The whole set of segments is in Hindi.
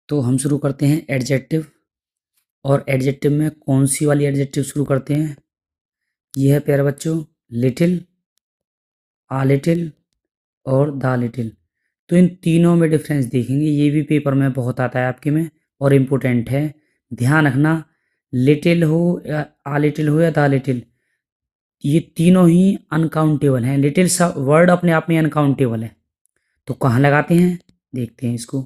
तो हम शुरू करते हैं एडजेक्टिव। और एडजेक्टिव में कौन सी वाली एडजेक्टिव शुरू करते हैं? ये है प्यारे बच्चों, लिटिल, आ लिटिल और द लिटिल। तो इन तीनों में डिफरेंस देखेंगे। ये भी पेपर में बहुत आता है आपके में और इम्पोर्टेंट है। ध्यान रखना, लिटिल हो या आ लिटिल हो या द लिटिल, ये तीनों ही अनकाउंटेबल हैं। लिटिल सा वर्ड अपने आप में अनकाउंटेबल है। तो कहाँ लगाते हैं, देखते हैं इसको।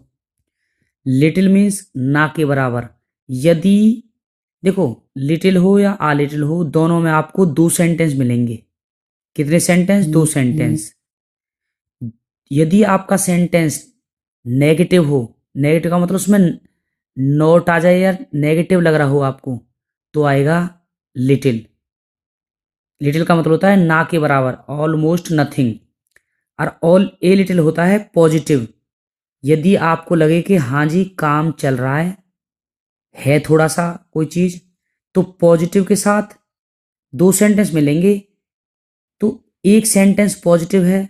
लिटिल मीन्स ना के बराबर। यदि देखो, लिटिल हो या आ लिटिल हो, दोनों में आपको दो सेंटेंस मिलेंगे। कितने सेंटेंस? दो सेंटेंस। यदि आपका सेंटेंस नेगेटिव हो, नेगेटिव का मतलब उसमें नोट आ जाए या नेगेटिव लग रहा हो आपको, तो आएगा लिटिल। लिटिल का मतलब होता है ना के बराबर, ऑलमोस्ट नथिंग। और ऑल ए लिटिल होता है पॉजिटिव। यदि आपको लगे कि हाँ जी काम चल रहा है थोड़ा सा कोई चीज, तो पॉजिटिव के साथ दो सेंटेंस मिलेंगे। तो एक सेंटेंस पॉजिटिव है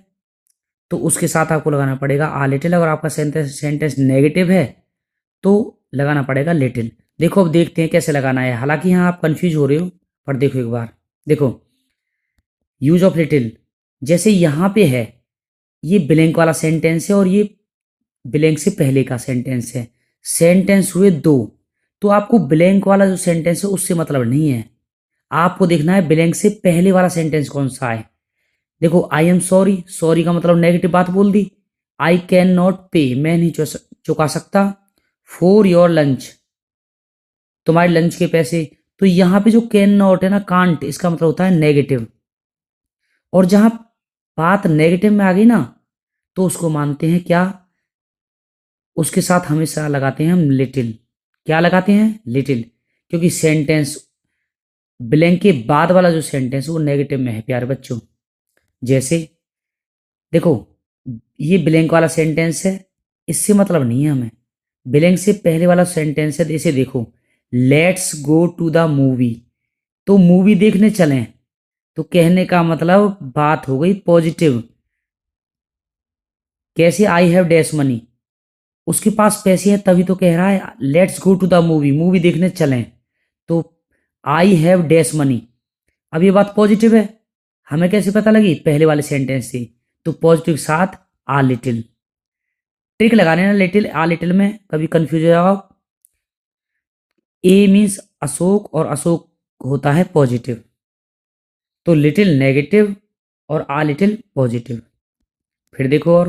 तो उसके साथ आपको लगाना पड़ेगा आ लिटिल। अगर आपका सेंटेंस नेगेटिव है तो लगाना पड़ेगा लिटिल। देखो अब देखते हैं कैसे लगाना है। हालांकि यहाँ आप कंफ्यूज हो रहे हो, पर देखो एक बार। देखो, यूज ऑफ लिटिल, जैसे यहाँ पे है, ये ब्लैंक वाला सेंटेंस है और ये ब्लैंक से पहले का सेंटेंस है। सेंटेंस हुए दो, तो आपको ब्लैंक वाला जो सेंटेंस है उससे मतलब नहीं है। आपको देखना है ब्लैंक से पहले वाला सेंटेंस कौन सा है। देखो, आई एम सॉरी, सॉरी का मतलब नेगेटिव बात बोल दी। आई कैन नॉट पे, मैं नहीं चुका सकता। फॉर योर लंच, तुम्हारे लंच के पैसे। तो यहां पे जो कैन नॉट है ना, कांट, इसका मतलब होता है नेगेटिव। और जहां बात नेगेटिव में आ गई ना, तो उसको मानते हैं क्या, उसके साथ हमेशा लगाते हैं हम लिटिल। क्या लगाते हैं? लिटिल। क्योंकि सेंटेंस ब्लैंक के बाद वाला जो सेंटेंस वो नेगेटिव में है प्यारे बच्चों। जैसे देखो, ये ब्लैंक वाला सेंटेंस है, इससे मतलब नहीं है हमें। ब्लैंक से पहले वाला सेंटेंस है, जैसे देखो, let's go to the movie, तो मूवी देखने चलें। तो कहने का मतलब बात हो गई पॉजिटिव। कैसे? आई हैव डैश मनी, उसके पास पैसे हैं तभी तो कह रहा है let's go to the movie, movie देखने चलें। तो आई हैव डैश मनी, अब ये बात पॉजिटिव है। हमें कैसे पता लगी? पहले वाले सेंटेंस से। तो पॉजिटिव के साथ आ लिटिल। ट्रिक लगाने ना लिटिल आ लिटिल में, कभी कंफ्यूज हो जाओ। ए मीन्स अशोक और अशोक होता है पॉजिटिव, तो लिटिल नेगेटिव और आ लिटिल पॉजिटिव। फिर देखो और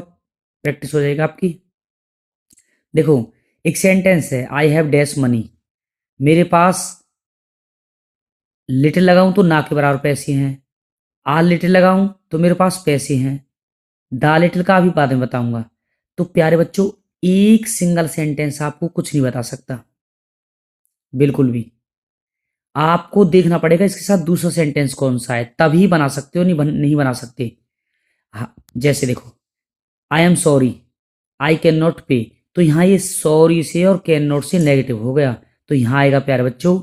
प्रैक्टिस हो जाएगा आपकी। देखो, एक सेंटेंस है, आई हैव डैश मनी, मेरे पास लिटिल लगाऊं तो ना के बराबर पैसे हैं, आ लिटिल लगाऊं तो मेरे पास पैसे हैं, द लिटिल का भी बाद में बताऊंगा। तो प्यारे बच्चों, एक सिंगल सेंटेंस आपको कुछ नहीं बता सकता, बिल्कुल भी। आपको देखना पड़ेगा इसके साथ दूसरा सेंटेंस कौन सा है, तभी बना सकते हो, नहीं बना सकते। हाँ, जैसे देखो, I am sorry, I can not पे, तो यहां ये सॉरी से और कैन नॉट से नेगेटिव हो गया। तो यहां आएगा प्यारे बच्चों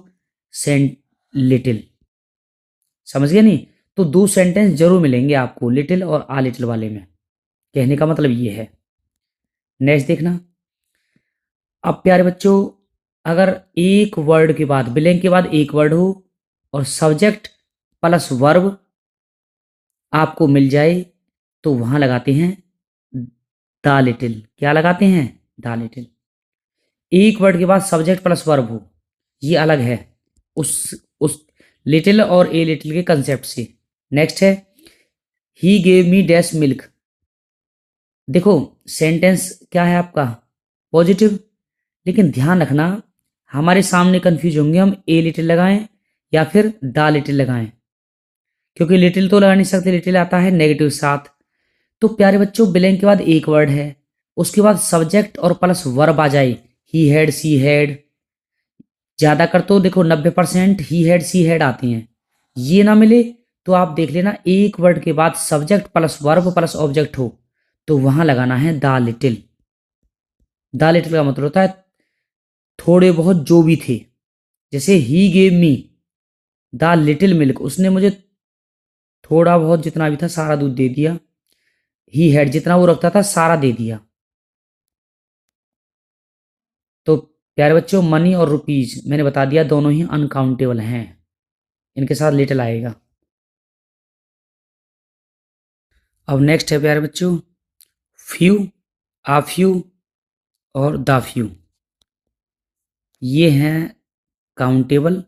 सेंट लिटिल। समझ गए नहीं? तो दो सेंटेंस जरूर मिलेंगे आपको लिटिल और आ लिटिल वाले में। कहने का मतलब ये है। नेक्स्ट देखना। अब प्यारे बच्चों, अगर एक वर्ड के बाद, ब्लैंक के बाद एक वर्ड हो और सब्जेक्ट प्लस वर्ब आपको मिल जाए, तो वहां लगाते हैं द लिटिल। क्या लगाते हैं? The little. एक वर्ड के बाद सब्जेक्ट प्लस वर्ब हो, ये अलग है उस लिटिल और ए लिटिल के कंसेप्ट से। नेक्स्ट है, he gave me dash milk. देखो, सेंटेंस क्या है आपका? पॉजिटिव। लेकिन ध्यान रखना, हमारे सामने कंफ्यूज होंगे हम ए लिटिल लगाएं या फिर द लिटिल लगाएं, क्योंकि लिटिल तो लगा नहीं सकते, लिटिल आता है नेगेटिव साथ। तो प्यारे बच्चों, ब्लैंक के बाद एक वर्ड है, उसके बाद सब्जेक्ट और प्लस वर्ब आ जाए, ही हैड, सी हैड। ज्यादा कर तो देखो 90% ही हैड सी हैड आती हैं। ये ना मिले तो आप देख लेना, एक वर्ड के बाद subject plus verb plus object हो, तो वहां लगाना है द लिटिल। द लिटिल का मतलब होता है थोड़े बहुत जो भी थे। जैसे he gave me the little milk, उसने मुझे थोड़ा बहुत जितना भी था सारा दूध दे दिया। ही हैड, जितना वो रखता था सारा दे दिया। तो प्यारे बच्चों मनी और रुपीज मैंने बता दिया दोनों ही अनकाउंटेबल हैं, इनके साथ लिटिल आएगा। अब नेक्स्ट है प्यारे बच्चों फ्यू, आ फ्यू और द फ्यू। ये हैं काउंटेबल।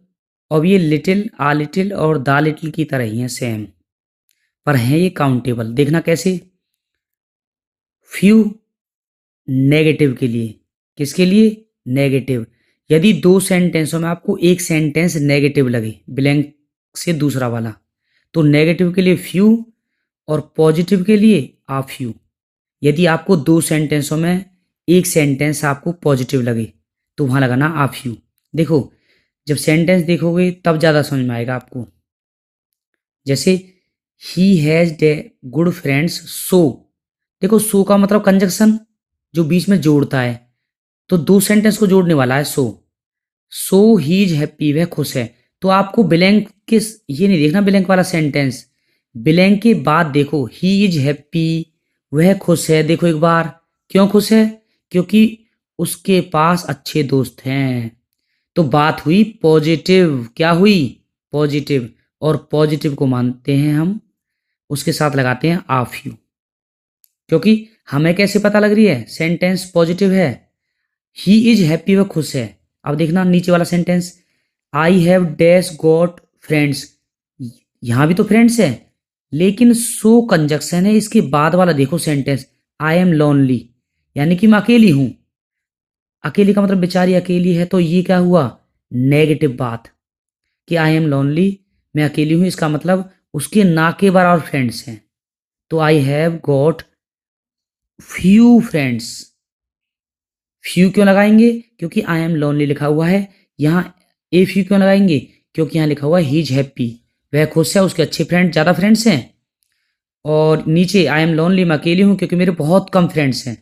अब ये लिटिल, आ लिटिल और द लिटिल की तरह ही हैं सेम, पर हैं ये काउंटेबल। देखना कैसे। फ्यू नेगेटिव के लिए, किसके लिए? नेगेटिव। यदि दो सेंटेंसों में आपको एक सेंटेंस नेगेटिव लगे ब्लैंक से दूसरा वाला, तो नेगेटिव के लिए फ्यू और पॉजिटिव के लिए आ फ्यू। यदि आपको दो सेंटेंसों में एक सेंटेंस आपको पॉजिटिव लगे तो वहां लगाना आ फ्यू। देखो जब सेंटेंस देखोगे तब ज़्यादा समझ में आएगा आपको। जैसे he has day good friends so, देखो सो का मतलब कंजक्शन जो बीच में जोड़ता है, तो दो सेंटेंस को जोड़ने वाला है सो। सो ही इज हैप्पी, वह खुश है। तो आपको ब्लैंक के ये नहीं देखना ब्लैंक वाला सेंटेंस, ब्लैंक के बाद देखो ही इज हैप्पी, वह खुश है। देखो एक बार, क्यों खुश है? क्योंकि उसके पास अच्छे दोस्त हैं। तो बात हुई पॉजिटिव, क्या हुई? पॉजिटिव। और पॉजिटिव को मानते हैं हम, उसके साथ लगाते हैं आ फ्यू, क्योंकि हमें कैसे पता लग रही है सेंटेंस पॉजिटिव है? ही इज हैप्पी, वह खुश है। अब देखना नीचे वाला sentence, I have dash got friends, यहां भी तो फ्रेंड्स है, लेकिन सो कंजक्शन है। इसके बाद वाला देखो सेंटेंस, आई एम लोनली, यानी कि मैं अकेली हूं। अकेली का मतलब बेचारी अकेली है, तो ये क्या हुआ? नेगेटिव बात कि आई एम लोनली, मैं अकेली हूं। इसका मतलब उसके ना के बराबर फ्रेंड्स हैं। तो I have got few friends. Few क्यों लगाएंगे? क्योंकि आई एम लोनली लिखा हुआ है। यहाँ ए फ्यू क्यों लगाएंगे? क्योंकि यहाँ लिखा हुआ है ही इज हैप्पी, वह खुश है, उसके अच्छे फ्रेंड ज़्यादा फ्रेंड्स हैं। और नीचे आई एम लोनली, मैं अकेली हूं क्योंकि मेरे बहुत कम फ्रेंड्स हैं।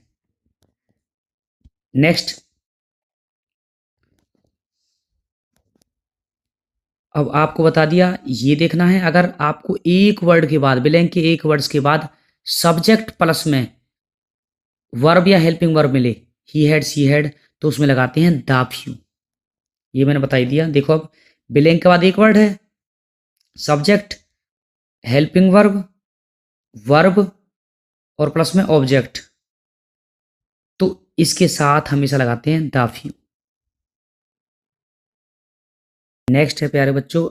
नेक्स्ट, अब आपको बता दिया, ये देखना है अगर आपको एक वर्ड के बाद, ब्लैंक के एक वर्ड्स के बाद सब्जेक्ट प्लस में वर्ब या हेल्पिंग वर्ब मिले, ही हैड, सी हैड, तो उसमें लगाते हैं द फ्यू। ये मैंने बता ही दिया। देखो अब ब्लैंक के बाद एक वर्ड है, सब्जेक्ट, हेल्पिंग वर्ब, वर्ब और प्लस में ऑब्जेक्ट, तो इसके साथ हमेशा लगाते हैं द फ्यू। नेक्स्ट है प्यारे बच्चों,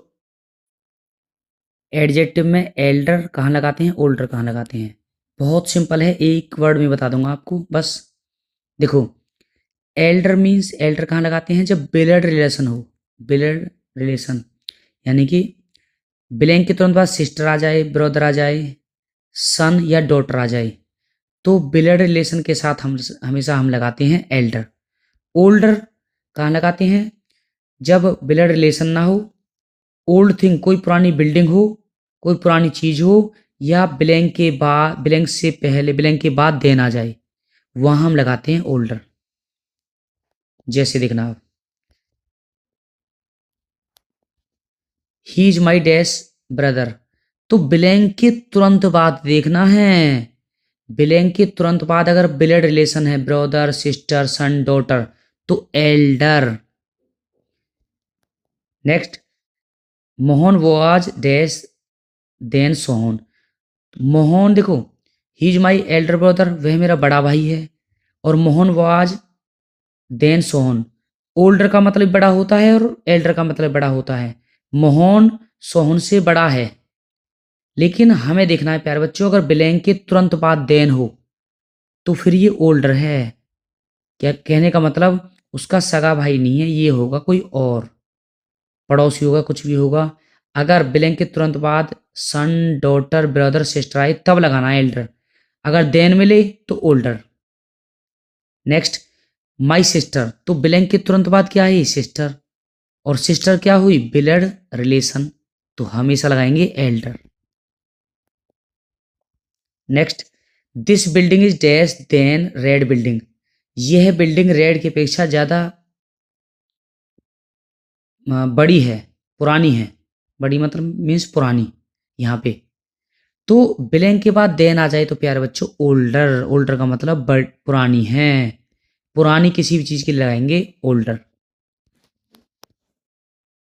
एडजेक्टिव में एल्डर कहाँ लगाते हैं, ओल्डर कहाँ लगाते हैं? बहुत सिंपल है, एक वर्ड में बता दूंगा आपको बस। देखो एल्डर मीन्स, एल्डर कहाँ लगाते हैं? जब ब्लड रिलेशन हो, ब्लड रिलेशन, यानी कि ब्लैंक के तुरंत बाद सिस्टर आ जाए, ब्रदर आ जाए, सन या डॉटर आ जाए, तो ब्लड रिलेशन के साथ हम हमेशा हम लगाते हैं एल्डर। ओल्डर कहाँ लगाते हैं? जब ब्लड रिलेशन ना हो, ओल्ड थिंग कोई पुरानी बिल्डिंग हो, कोई पुरानी चीज हो, या ब्लैंक के बाद, ब्लैंक से पहले, ब्लैंक के बाद देन आ जाए, वहां हम लगाते हैं ओल्डर। जैसे देखना आप, ही इज माई डैश ब्रदर, तो ब्लैंक के तुरंत बाद देखना है, ब्लैंक के तुरंत बाद अगर ब्लड रिलेशन है, ब्रदर, सिस्टर, सन, डॉटर, तो elder. Next, Mohan was dash than Sohan, Mohan देखो, he is my elder brother, वह मेरा बड़ा भाई है, और Mohan was than Sohan, older का मतलब बड़ा होता है और एल्डर का मतलब बड़ा होता है। मोहन सोहन से बड़ा है, लेकिन हमें देखना है प्यारे बच्चों, अगर ब्लैंक के तुरंत बाद देन हो तो फिर ये ओल्डर है। क्या कहने का मतलब, उसका सगा भाई नहीं है, ये होगा कोई और, पड़ोसी होगा, कुछ भी होगा। अगर ब्लैंक के तुरंत बाद सन, डॉटर, ब्रदर, सिस्टर आए तब लगाना है एल्डर, अगर देन मिले तो ओल्डर। नेक्स्ट, माई सिस्टर, तो ब्लैंक के तुरंत बाद क्या है? सिस्टर, और सिस्टर क्या हुई? ब्लड रिलेशन, तो हमेशा लगाएंगे elder. Next, this building is dash than red building, यह बिल्डिंग रेड की अपेक्षा ज्यादा बड़ी है, पुरानी है। बड़ी मतलब मीन्स पुरानी यहाँ पे। तो ब्लैंक के बाद देन आ जाए तो प्यारे बच्चों ओल्डर, ओल्डर का मतलब पुरानी है। पुरानी किसी भी चीज़ के लिए लगाएंगे ओल्डर।